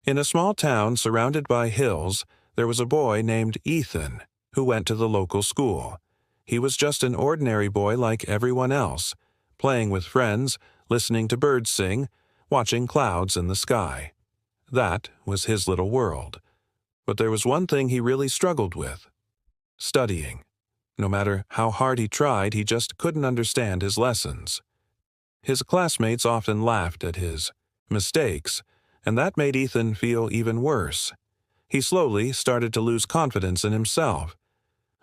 In a small town surrounded by hills, there was a boy named Ethan who went to the local school. He was just an ordinary boy like everyone else, playing with friends, listening to birds sing, watching clouds in the sky. That was his little world. But there was one thing he really struggled with: studying. No matter how hard he tried, he just couldn't understand his lessons. His classmates often laughed at his mistakes, and that made Ethan feel even worse. He slowly started to lose confidence in himself.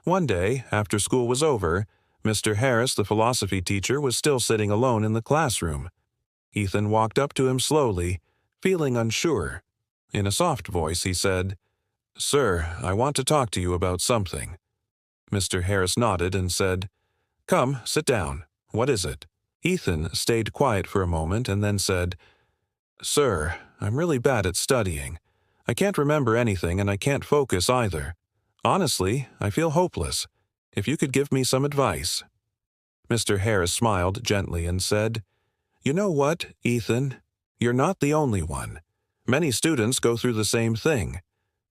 One day, after school was over, Mr. Harris, the philosophy teacher, was still sitting alone in the classroom. Ethan walked up to him slowly, feeling unsure. In a soft voice, he said, "Sir, I want to talk to you about something." Mr. Harris nodded and said, "Come, sit down. What is it?" Ethan stayed quiet for a moment and then said, "Sir, I'm really bad at studying. I can't remember anything and I can't focus either. Honestly, I feel hopeless. If you could give me some advice." Mr. Harris smiled gently and said, "You know what, Ethan? You're not the only one. Many students go through the same thing.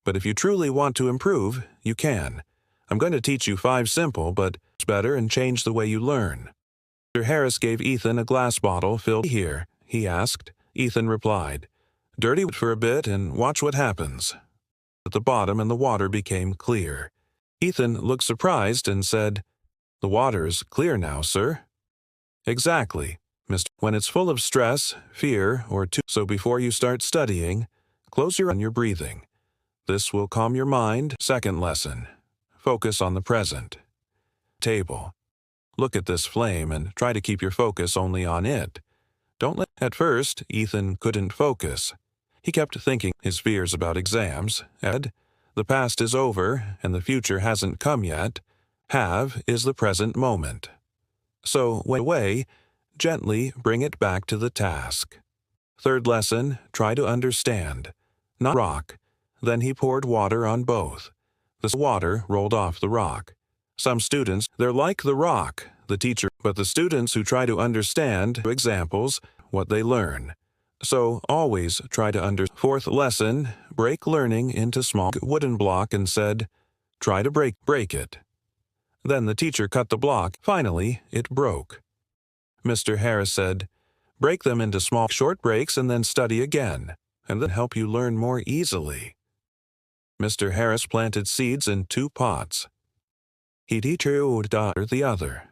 But if you truly want to improve, you can. I'm going to teach you 5 simple but better and change the way you learn." Mr. Harris gave Ethan a glass bottle filled. "Here," he asked. Ethan replied, "Dirty it for a bit and watch what happens." At the bottom and the water became clear. Ethan looked surprised and said, "The water's clear now, sir." "Exactly, Mr. When it's full of stress, fear, or so before you start studying, close your eyes and your breathing. This will calm your mind." Second lesson: focus on the present. Table. Look at this flame and try to keep your focus only on it. Don't let. At first, Ethan couldn't focus. He kept thinking his fears about exams. The past is over and the future hasn't come yet. Have is the present moment. So, when away, gently bring it back to the task. Third lesson: try to understand, not rock. Then he poured water on both. The water rolled off the rock. Some students, they're like the rock, the teacher, but the students who try to understand examples, what they learn. So always try to understand. Fourth lesson: break learning into small wooden block and said, "Try to break it." Then the teacher cut the block. Finally, it broke. Mr. Harris said, "Break them into small, short breaks and then study again, and then help you learn more easily." Mr. Harris planted seeds in 2 pots. He'd each the other.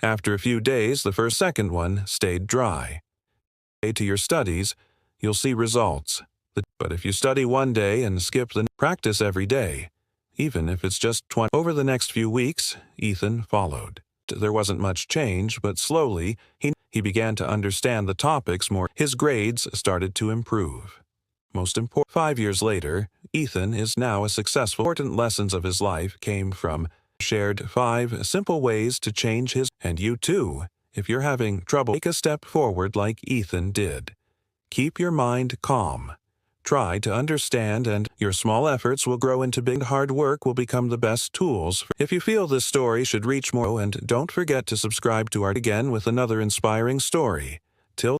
After a few days, the second one stayed dry. To your studies, you'll see results. But if you study one day and skip practice every day, even if it's just 20. Over the next few weeks, Ethan followed. There wasn't much change, but slowly, he began to understand the topics more. His grades started to improve. Most important, 5 years later, Ethan is now a successful. Important lessons of his life came from shared 5 simple ways to change his. And you too, if you're having trouble, take a step forward like Ethan did. Keep your mind calm. Try to understand, and your small efforts will grow into big. Hard work will become the best tools. If you feel this story should reach more, and don't forget to subscribe to our again with another inspiring story.